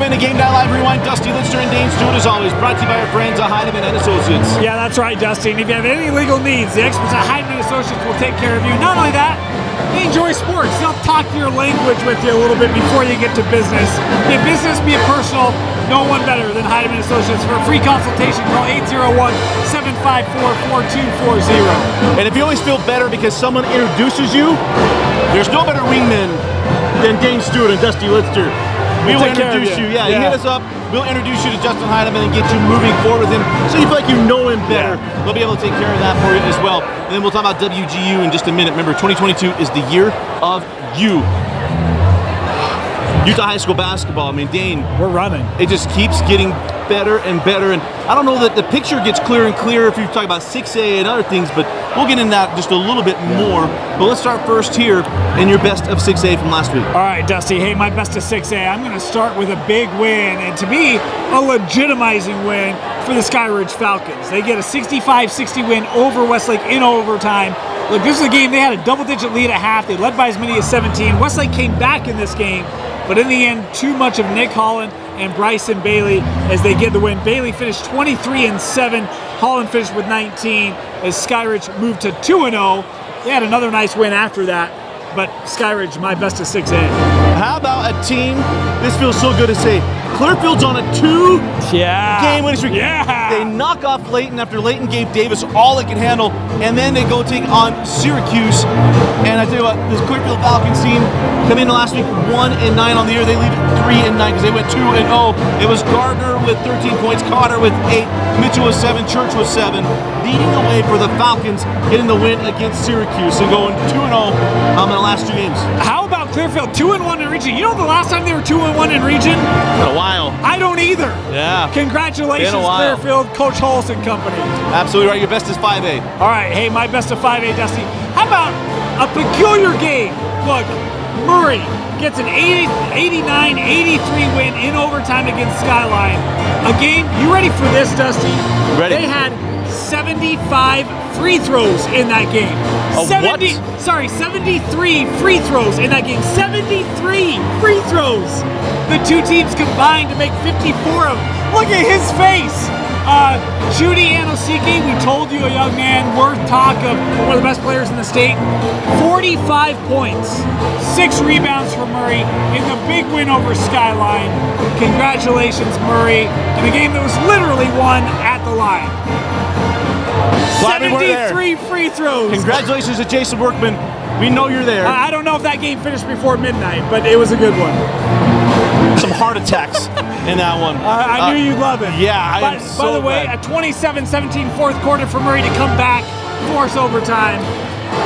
been a Game Night Live Rewind. Dusty, Litster, and Dane Stewart, as always, brought to you by our friends at Heidemann and Associates. Yeah, that's right, Dusty. And if you have any legal needs, the experts at Heidemann and Associates will take care of you. Not only that, they enjoy sports. They'll talk your language with you a little bit before you get to business. Be it business, be it personal, no one better than Heidemann and Associates. For a free consultation, call 801-754-4240. And if you always feel better because someone introduces you, there's no better wingman than Dane Stewart and Dusty Litster. We will introduce you. Yeah, you hit us up. We'll introduce you to Justin Heidemann and get you moving forward with him so you feel like you know him better. We'll be able to take care of that for you as well. And then we'll talk about WGU in just a minute. Remember, 2022 is the year of you. Utah High School basketball, I mean, Dane. We're running. It just keeps getting better and better. And I don't know that the picture gets clearer and clearer if you talk about 6A and other things, but we'll get into that just a little bit more. But let's start first here in your best of 6A from last week. All right, Dusty. Hey, my best of 6A. I'm going to start with a big win, and to me, a legitimizing win for the Skyridge Falcons. They get a 65-60 win over Westlake in overtime. Look, this is a game they had a double-digit lead at half. They led by as many as 17. Westlake came back in this game, but in the end, too much of Nick Holland and Bryson Bailey as they get the win. Bailey finished 23-7. Holland finished with 19 as Skyridge moved to 2-0. They had another nice win after that, but Skyridge, my best of 6A. How about a team, this feels so good to say, Clearfield's on a 2-game winning streak. Yeah. They knock off Layton after Layton gave Davis all it can handle, and then they go take on Syracuse. And I tell you what, this Clearfield Falcons team coming in last week 1-9 on the year. They lead 3-9 because they went 2-0. It was Gardner with 13 points, Cotter with 8, Mitchell with 7, Church with 7, leading the way for the Falcons, getting the win against Syracuse and going 2-0 in the last 2 games. How about Clearfield 2-1 in region? You know the last time they were 2-1 in region? In a while. I don't either. Yeah. Congratulations, Clearfield, Coach Hollis and company. Absolutely right. Your best is 5A. All right. Hey, my best of 5A, Dusty. How about a peculiar game? Look, Murray gets an 89-83 win in overtime against Skyline. A game, you ready for this, Dusty? Ready. They had 75 free throws in that game. 73 free throws in that game. 73 free throws. The two teams combined to make 54 of them. Look at his face. Judy Anosike, we told you, a young man worth talk of one of the best players in the state. 45 points, 6 rebounds for Murray in the big win over Skyline. Congratulations, Murray, in a game that was literally won at the line. 73 free throws. Congratulations to Jason Workman. We know you're there. I don't know if that game finished before midnight, but it was a good one. Some heart attacks in that one. I knew you'd love it. Yeah, By the way, a 27-17 fourth quarter for Murray to come back, force overtime,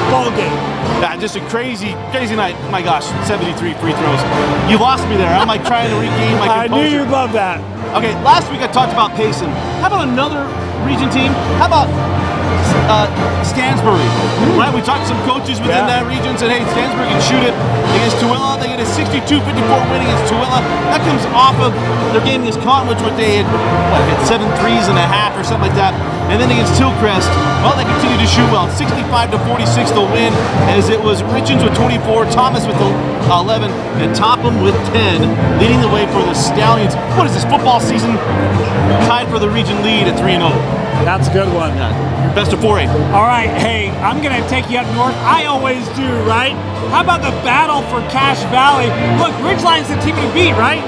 ball game. Yeah, just a crazy night. My gosh, 73 free throws. You lost me there. I'm like trying to regain my composure. I knew you'd love that. Okay, last week I talked about Payson. How about another region team? How about Stansbury? Right, we talked to some coaches within that region, said, hey, Stansbury can shoot it against Tooele. They get a 62-54 win against Tooele. That comes off of their game against Cottonwood, where they had, hit 7 threes and a half or something like that. And then against Hillcrest, well, they continued to shoot well. 65-46 the win, as it was Richards with 24, Thomas with 11, and Topham with 10, leading the way for the Stallions. What is this, football season? Tied for the region lead at 3-0. That's a good one. Yeah, your best of 4A. All right, hey, I'm going to take you up north. I always do, right? How about the battle for Cache Valley? Look, Ridgeline's the team to beat, right?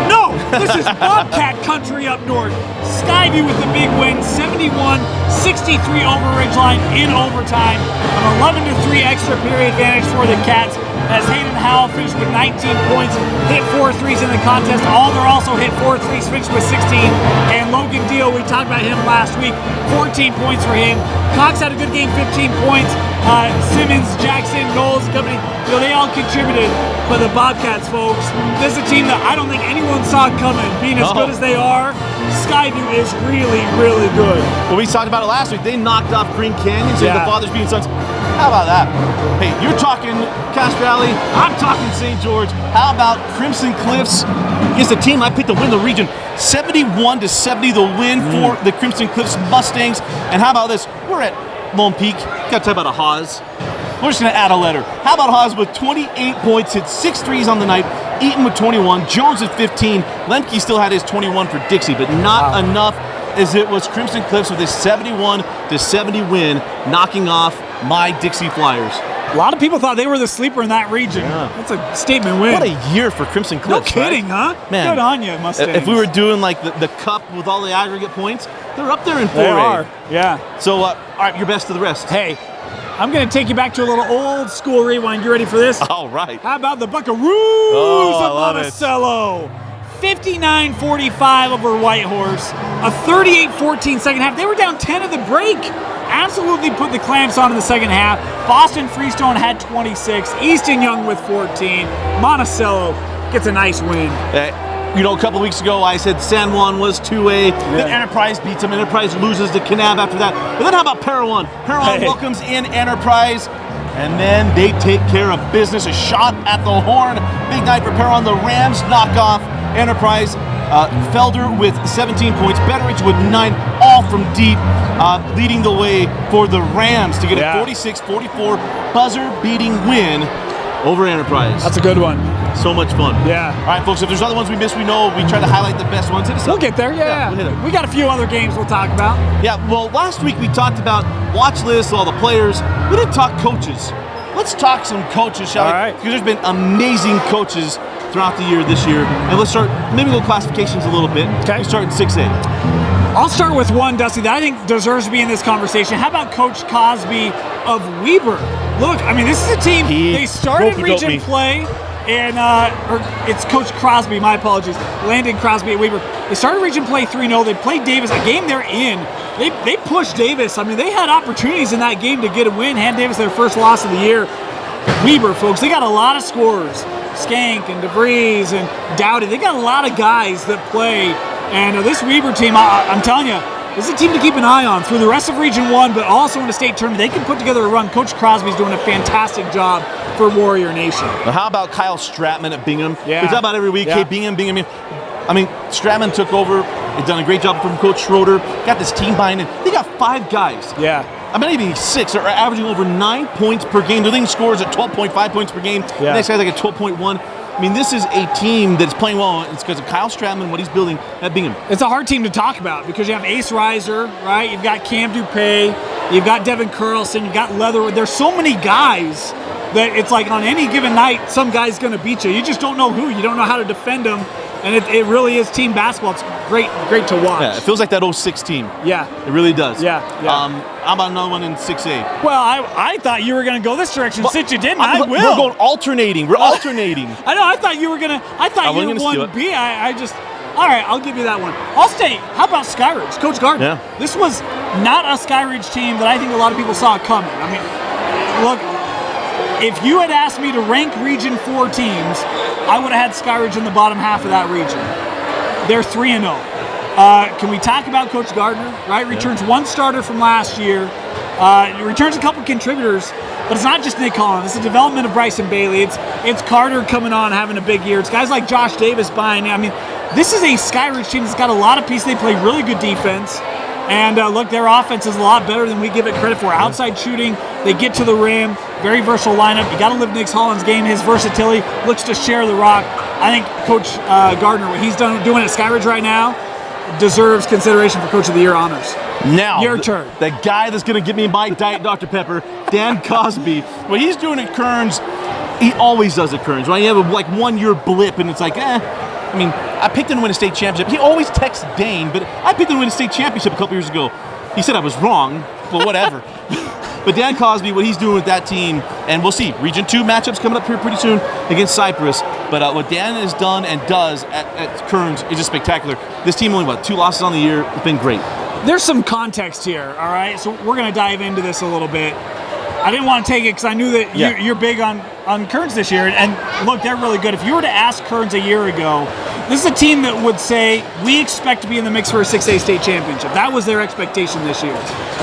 No, this is Bobcat country up north. Skyview with the big win, 71-63 over Ridgeline in overtime. An 11-3 extra period advantage for the Cats, as Hayden Howell finished with 19 points, hit 4 threes in the contest. Alder also hit 4 threes, finished with 16. And Logan Deal, we talked about him last week, 14 points for him. Cox had a good game, 15 points. Simmons, Jackson, Knowles, company, they all contributed. But the Bobcats, folks, this is a team that I don't think anyone saw coming. Being as good as they are, Skyview is really, really good. Well, we talked about it last week. They knocked off Green Canyon, so the Fathers being Sons. How about that? Hey, you're talking Cache Valley, I'm talking St. George. How about Crimson Cliffs against a team I picked to win the region? 71-70 the win for the Crimson Cliffs Mustangs. And how about this? We're at Lone Peak. Got to talk about a Haas. We're just going to add a letter. How about Haas with 28 points, hit 6 threes on the night, Eaton with 21, Jones at 15. Lemke still had his 21 for Dixie, but not enough, as it was Crimson Cliffs with a 71-70 win, knocking off my Dixie Flyers. A lot of people thought they were the sleeper in that region. Yeah. That's a statement win. What a year for Crimson Cliffs. No kidding, right? huh? Man, good on you, Mustangs. If we were doing like the cup with all the aggregate points, they're up there in 4A. They are, yeah. So, all right, your best of the rest. Hey, I'm going to take you back to a little old school rewind. You ready for this? All right. How about the Buckaroos I of love it. Monticello? 59-45 over Whitehorse. A 38-14 second half. They were down 10 at the break. Absolutely put the clamps on in the second half. Boston Freestone had 26. Easton Young with 14. Monticello gets a nice win. You know, a couple weeks ago, I said San Juan was 2A. Then Enterprise beats them. Enterprise loses to Kanab after that. But then how about Parowan? Parowan welcomes in Enterprise, and then they take care of business. A shot at the horn. Big night for Parowan. The Rams knock off Enterprise. Felder with 17 points. Betteridge with 9, all from deep, leading the way for the Rams to get a 46-44 buzzer-beating win over Enterprise. That's a good one. So much fun. Yeah. All right, folks, if there's other ones we missed, we know we try to highlight the best ones. We'll get there, yeah. We'll hit them. We got a few other games we'll talk about. Yeah, well, last week we talked about watch lists, all the players. We didn't talk coaches. Let's talk some coaches, shall we? All right. Because there's been amazing coaches throughout the year this year. And let's start, maybe we'll classifications a little bit. Okay. We start in 6A. I'll start with one, Dusty, that I think deserves to be in this conversation. How about Coach Cosby of Weber? Look, I mean, this is a team, they started region play, and or it's Coach Crosby, my apologies, Landon Crosby at Weber. They started region play 3-0. They played Davis, a game they're in. They pushed Davis. I mean, they had opportunities in that game to get a win, hand Davis their first loss of the year. Weber, folks, they got a lot of scorers. Skank and DeVries and Dowdy. They got a lot of guys that play. And this Weber team, I'm telling you, this is a team to keep an eye on through the rest of Region 1, but also in the state tournament. They can put together a run. Coach Crosby's doing a fantastic job for Warrior Nation. Well, how about Kyle Stratman at Bingham? Yeah. We talk about every week, Yeah. hey, Bingham. I mean, Stratman took over. He's done a great job from Coach Schroeder. Got this team buying in. They got 5 guys. Yeah. I mean, maybe 6 are averaging over 9 points per game. Their leading scores at 12.5 points per game. Yeah. The next guy's like at 12.1. I mean, this is a team that's playing well. It's because of Kyle Stratman, what he's building at Bingham. It's a hard team to talk about because you have Ace Reiser, right? You've got Cam Dupay, you've got Devin Carlson, you've got Leatherwood. There's so many guys that it's like on any given night, some guy's going to beat you. You just don't know who. You don't know how to defend them. And it really is team basketball. It's great to watch. Yeah, it feels like that 06 team. Yeah. It really does. Yeah. How about another one in 6A? Well, I thought you were going to go this direction. Since you didn't, I will. We're going alternating. We're alternating. I know. I thought you were going to. I thought you were 1B. I just. All right, I'll give you that one. I'll stay. How about Skyridge? Coach Gardner. Yeah. This was not a Skyridge team that I think a lot of people saw coming. I mean, look, if you had asked me to rank Region 4 teams, I would have had Skyridge in the bottom half of that region. They're 3-0. Can we talk about Coach Gardner? Right, returns one starter from last year. Returns a couple contributors, but it's not just Nick Collins. It's the development of Bryson Bailey. It's Carter coming on, having a big year. It's guys like Josh Davis buying in. I mean, this is a Skyridge team that's got a lot of pieces. They play really good defense. And look, their offense is a lot better than we give it credit for. Outside shooting, they get to the rim, very versatile lineup. You got to live Nick Holland's game. His versatility looks to share the rock. I think Coach Gardner, what he's doing at Skyridge right now, deserves consideration for Coach of the Year honors. Now, your turn. The guy that's going to give me my Diet Dr. Pepper, Dan Cosby. What he's doing at Kearns, he always does at Kearns. Right? You have a 1 year blip, and it's like, I mean, I picked him to win a state championship. He always texts Dane, but I picked him to win a state championship a couple years ago. He said I was wrong, but whatever. But Dan Cosby, what he's doing with that team, and we'll see. Region 2 matchups coming up here pretty soon against Cypress. But what Dan has done and does at Kearns is just spectacular. This team only, 2 losses on the year. It's been great. There's some context here, all right? So we're going to dive into this a little bit. I didn't want to take it because I knew that you're big on Kearns this year. And look, they're really good. If you were to ask Kearns a year ago, this is a team that would say, we expect to be in the mix for a 6A state championship. That was their expectation this year.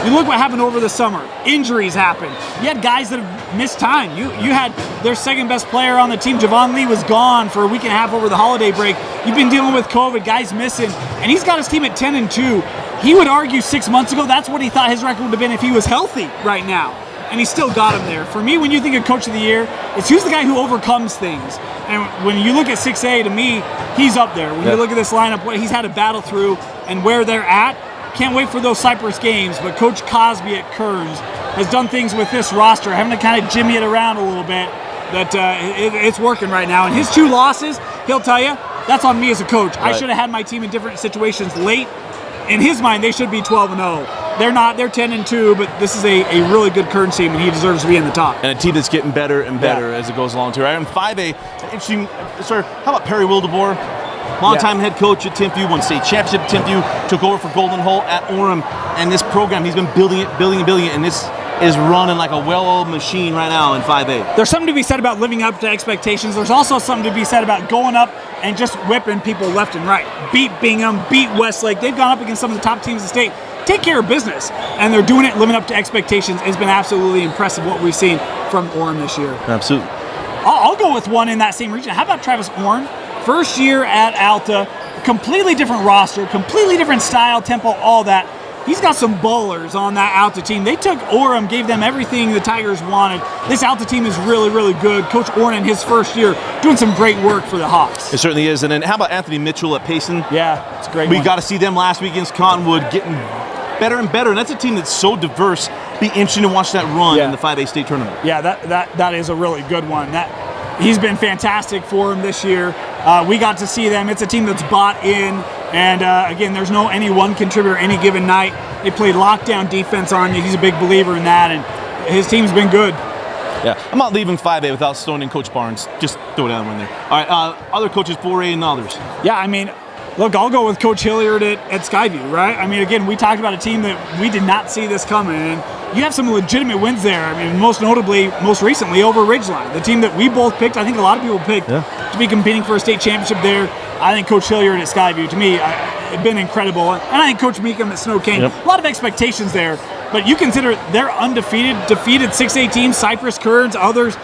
You look what happened over the summer. Injuries happened. You had guys that have missed time. You had their second best player on the team, Javon Lee, was gone for a week and a half over the holiday break. You've been dealing with COVID, guys missing. And he's got his team at 10-2. He would argue 6 months ago that's what he thought his record would have been if he was healthy right now. and he still got him there. For me, when you think of Coach of the Year, it's who's the guy who overcomes things. And when you look at 6A, to me, he's up there. When you look at this lineup, what he's had to battle through and where they're at, can't wait for those Cypress games. But Coach Cosby at Kearns has done things with this roster, having to kind of jimmy it around a little bit, that it's working right now. And his 2 losses, he'll tell you, that's on me as a coach. I should have had my team in different situations late. In his mind, they should be 12-0. They're not. They're 10-2, but this is a really good Kearns team, and he deserves to be in the top. And a team that's getting better and better as it goes along, too. Right? And 5A, interesting. Sir, how about Perry Wildeboer? Long-time head coach at Timpview, won state championship at Timpview, took over for Golden Hole at Orem. And this program, he's been building it, and this is running like a well-oiled machine right now in 5A. There's something to be said about living up to expectations. There's also something to be said about going up and just whipping people left and right. Beat Bingham, beat Westlake. They've gone up against some of the top teams in the state. Take care of business. And they're doing it, living up to expectations. It's been absolutely impressive what we've seen from Orem this year. Absolutely. I'll go with one in that same region. How about Travis Orn? First year at Alta, completely different roster, completely different style, tempo, all that. He's got some ballers on that Alta team. They took Orem, gave them everything the Tigers wanted. This Alta team is really, really good. Coach Orn in his first year doing some great work for the Hawks. It certainly is. And then how about Anthony Mitchell at Payson? Yeah, it's a great We one. got to see them last week against Cottonwood getting better and better. And that's a team that's so diverse. Be interesting to watch that run in the 5A state tournament. Yeah, that is a really good one. He's been fantastic for him this year. We got to see them. It's a team that's bought in. And again, there's no any one contributor any given night. They play lockdown defense on you. He's a big believer in that, and his team's been good. Yeah, I'm not leaving 5A without throwing in Coach Barnes. Just throw down one there. All right, other coaches, 4A and others. Yeah, I mean, look, I'll go with Coach Hilliard at Skyview, right? I mean, again, we talked about a team that we did not see this coming, and you have some legitimate wins there. I mean, most notably, most recently, over Ridgeline, the team that we both picked. I think a lot of people picked to be competing for a state championship there. I think Coach Hilliard at Skyview, to me, it's been incredible. And I think Coach Meekum at Snow Canyon, a lot of expectations there. But you consider they're undefeated, defeated 6A teams, Cypress, Kearns, others.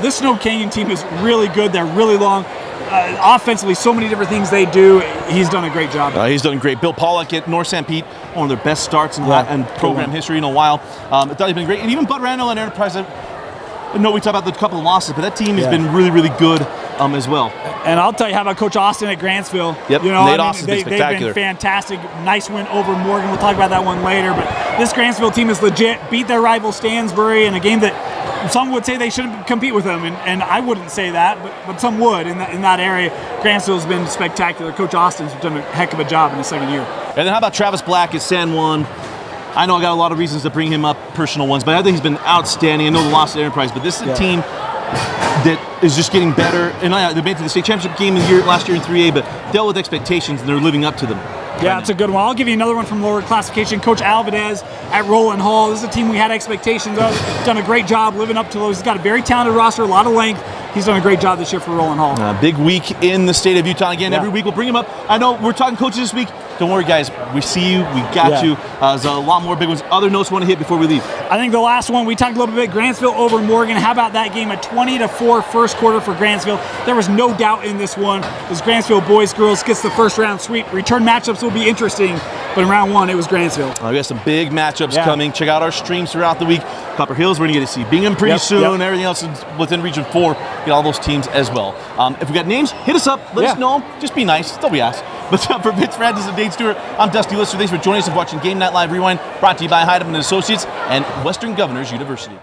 This Snow Canyon team is really good. They're really long. Offensively, so many different things they do. He's done a great job. He's done great. Bill Pollack at North St. Pete, one of their best starts in program history in a while. I thought he's been great. And even Bud Randall and Enterprise, I know we talked about the couple of losses, but that team has been really, really good as well. And I'll tell you, how about Coach Austin at Grantsville? Yep, you know, Nate Austin's been spectacular. They've been fantastic. Nice win over Morgan. We'll talk about that one later. But this Grantsville team is legit. Beat their rival Stansbury in a game that some would say they shouldn't compete with them, and I wouldn't say that, but some would in that area. Grantsville's been spectacular. Coach Austin's done a heck of a job in his second year. And then how about Travis Black at San Juan? I know I got a lot of reasons to bring him up, personal ones, but I think he's been outstanding. I know the loss to Enterprise, but this is a team that is just getting better. And they made it to the state championship game last year in 3A, but dealt with expectations, and they're living up to them. Yeah, it's a good one. I'll give you another one from lower classification. Coach Alvarez at Roland Hall. This is a team we had expectations of. Done a great job living up to those. He's got a very talented roster, a lot of length. He's done a great job this year for Roland Hall. Big week in the state of Utah. Again, every week we'll bring him up. I know we're talking coaches this week. Don't worry, guys. We see you. We got you. There's a lot more big ones. Other notes you want to hit before we leave? I think the last one, we talked a little bit, Grantsville over Morgan. How about that game? A 20-4 first quarter for Grantsville. There was no doubt in this one. This Grantsville boys, girls gets the first round sweep. Return matchups will be interesting, but in round one, it was Grantsville. We got some big matchups coming. Check out our streams throughout the week. Copper Hills, we're going to get to see Bingham pretty soon. Everything else is within Region 4. Get all those teams as well. If we got names, hit us up. Let us know. Just be nice. That's all we ask. But for Vince Francis and Dane Stewart, I'm Dusty Litster. Thanks for joining us and watching Game Night Live Rewind, brought to you by Heidemann & Associates and Western Governors University.